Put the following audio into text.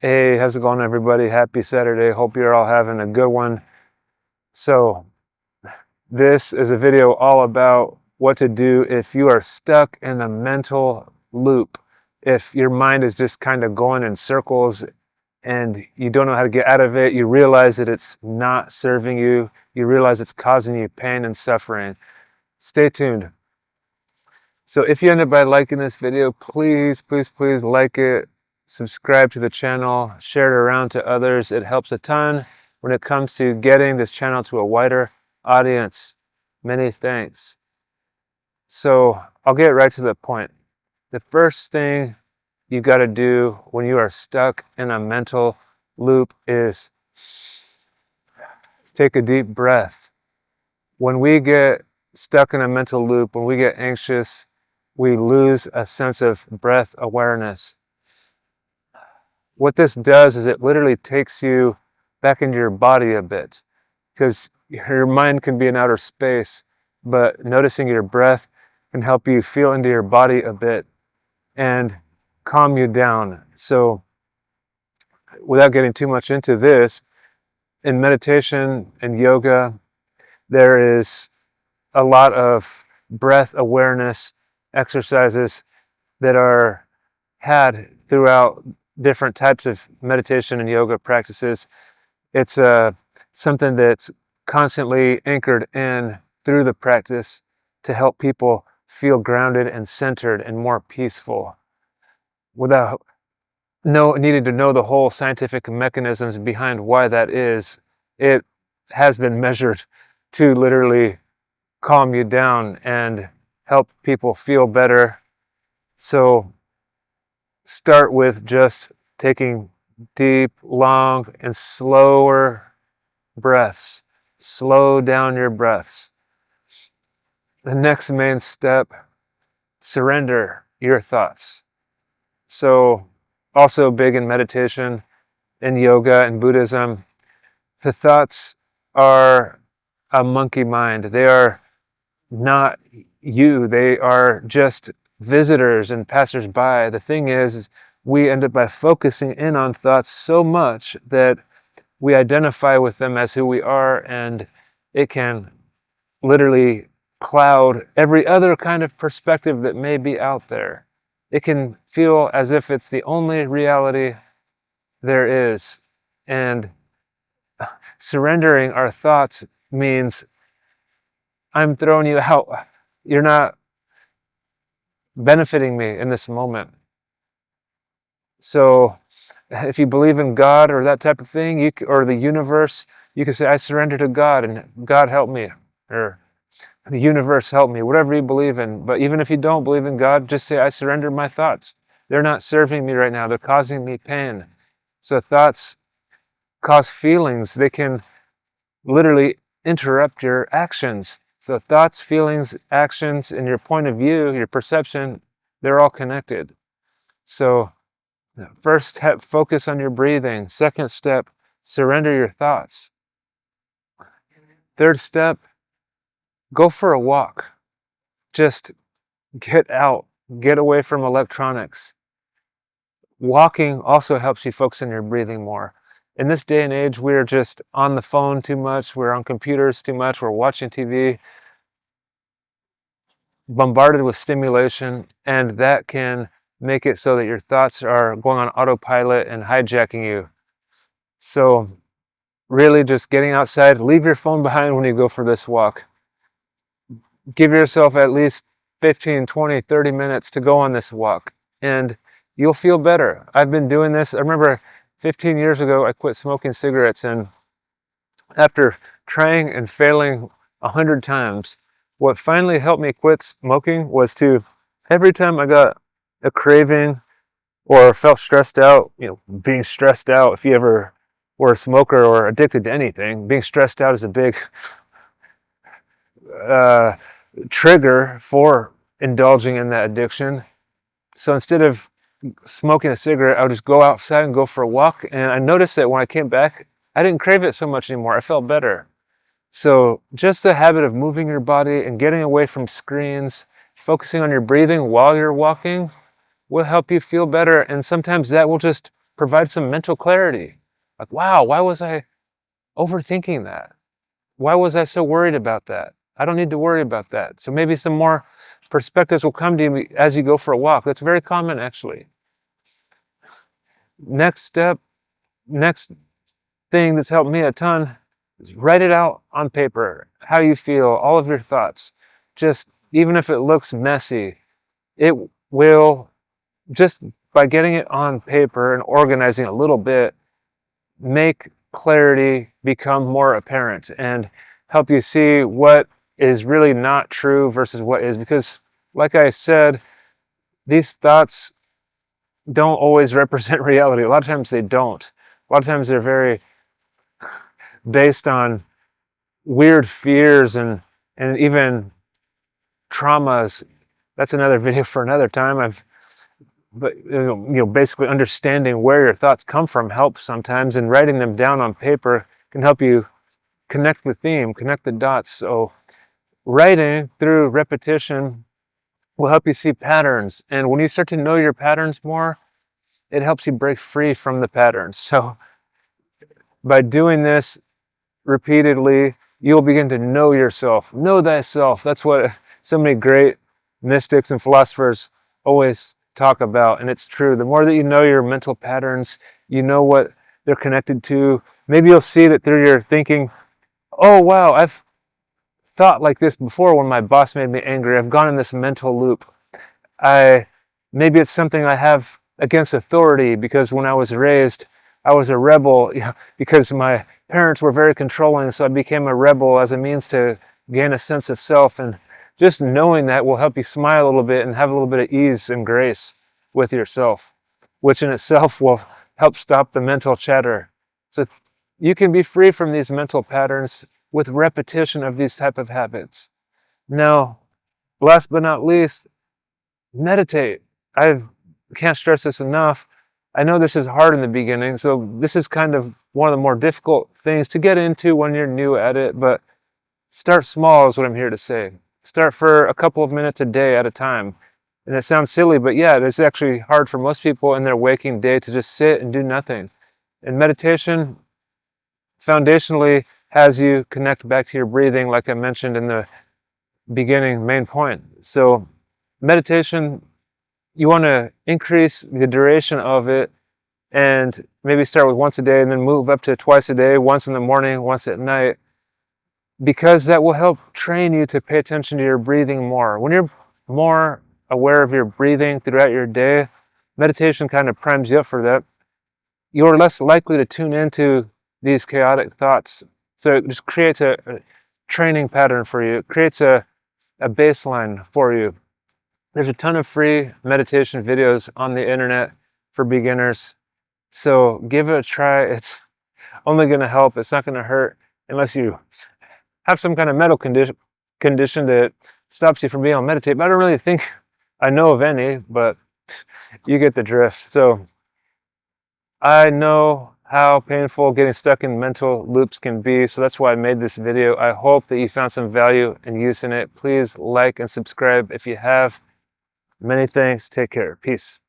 Hey, how's it going, everybody? Happy Saturday. Hope you're all having a good one. So, this is a video all about what to do if you are stuck in a mental loop. If your mind is just kind of going in circles and you don't know how to get out of it, you realize that it's not serving you, you realize it's causing you pain and suffering. Stay tuned. So if you end up by liking this video, please, please, please like it, subscribe to the channel, share it around to others. It helps a ton when it comes to getting this channel to a wider audience. Many thanks. So I'll get right to the point. The first thing you got to do when you are stuck in a mental loop is take a deep breath. When we get stuck in a mental loop, when we get anxious, we lose a sense of breath awareness. What this does is it literally takes you back into your body a bit, because your mind can be in outer space, but noticing your breath can help you feel into your body a bit and calm you down. So without getting too much into this, in meditation and yoga, there is a lot of breath awareness exercises that are had throughout different types of meditation and yoga practices. It's something that's constantly anchored in through the practice to help people feel grounded and centered and more peaceful without needing to know the whole scientific mechanisms behind why that is. It has been measured to literally calm you down and help people feel better. So start with just taking deep, long, and slower breaths. Slow down your breaths. The next main step, surrender your thoughts. So also big in meditation, in yoga and Buddhism, the thoughts are a monkey mind. They are not you. They are just visitors and passersby. The thing is we end up by focusing in on thoughts so much that we identify with them as who we are, and it can literally cloud every other kind of perspective that may be out there. It can feel as if it's the only reality there is. And surrendering our thoughts means I'm throwing you out. You're not benefiting me in this moment. So if you believe in God or that type of thing, or the universe, you can say, I surrender to God and God help me, or the universe help me, whatever you believe in. But even if you don't believe in God, just say, I surrender my thoughts. They're not serving me right now. They're causing me pain. So thoughts cause feelings. They can literally interrupt your actions. So thoughts, feelings, actions, and your point of view, your perception, they're all connected. So first step, focus on your breathing. Second step, surrender your thoughts. Third step, go for a walk. Just get out, get away from electronics. Walking also helps you focus on your breathing more. In this day and age, we're just on the phone too much, we're on computers too much, we're watching TV, bombarded with stimulation, and that can make it so that your thoughts are going on autopilot and hijacking you. So really just getting outside, leave your phone behind when you go for this walk. Give yourself at least 15, 20, 30 minutes to go on this walk, and you'll feel better. I've been doing this. I remember 15 years ago, I quit smoking cigarettes, and after trying and failing 100 times, what finally helped me quit smoking was to, every time I got a craving or felt stressed out, being stressed out, if you ever were a smoker or addicted to anything, being stressed out is a big uh, trigger for indulging in that addiction. So instead of smoking a cigarette, I would just go outside and go for a walk. And I noticed that when I came back, I didn't crave it so much anymore. I felt better. So just the habit of moving your body and getting away from screens, focusing on your breathing while you're walking will help you feel better. And sometimes that will just provide some mental clarity. Like, wow, why was I overthinking that? Why was I so worried about that? I don't need to worry about that. So maybe some more perspectives will come to you as you go for a walk. That's very common, actually. Next step, next thing that's helped me a ton is write it out on paper. How you feel, all of your thoughts. Just even if it looks messy, it will, just by getting it on paper and organizing a little bit, make clarity become more apparent and help you see what is really not true versus what is. Because, like I said, these thoughts don't always represent reality. A lot of times they don't. A lot of times they're very based on weird fears and even traumas. That's another video for another time. But basically understanding where your thoughts come from helps sometimes, and writing them down on paper can help you connect the theme, connect the dots. So writing through repetition will help you see patterns, and when you start to know your patterns more, it helps you break free from the patterns. So by doing this repeatedly, you'll begin to know yourself. Know thyself. That's what so many great mystics and philosophers always talk about, and it's true. The more that you know your mental patterns, you know what they're connected to. Maybe you'll see that through your thinking, oh wow, I've thought like this before when my boss made me angry. I've gone in this mental loop. Maybe it's something I have against authority because when I was raised, I was a rebel, because my parents were very controlling, so I became a rebel as a means to gain a sense of self. And just knowing that will help you smile a little bit and have a little bit of ease and grace with yourself, which in itself will help stop the mental chatter. So you can be free from these mental patterns with repetition of these type of habits. Now, last but not least, meditate. I can't stress this enough. I know this is hard in the beginning, so this is kind of one of the more difficult things to get into when you're new at it, but start small is what I'm here to say. Start for a couple of minutes a day at a time. And it sounds silly, but yeah, it's actually hard for most people in their waking day to just sit and do nothing. And meditation foundationally has you connect back to your breathing, like I mentioned in the beginning main point. So meditation, you want to increase the duration of it and maybe start with once a day and then move up to twice a day, once in the morning, once at night, because that will help train you to pay attention to your breathing more. When you're more aware of your breathing throughout your day, meditation kind of primes you up for that. You're less likely to tune into these chaotic thoughts. So it just creates a training pattern for you. It creates a baseline for you. There's a ton of free meditation videos on the internet for beginners. So give it a try. It's only going to help. It's not going to hurt unless you have some kind of medical condition that stops you from being able to meditate. But I don't really think I know of any, but you get the drift. So I know how painful getting stuck in mental loops can be. So that's why I made this video. I hope that you found some value and use in it. Please like and subscribe if you have. Many thanks. Take care. Peace.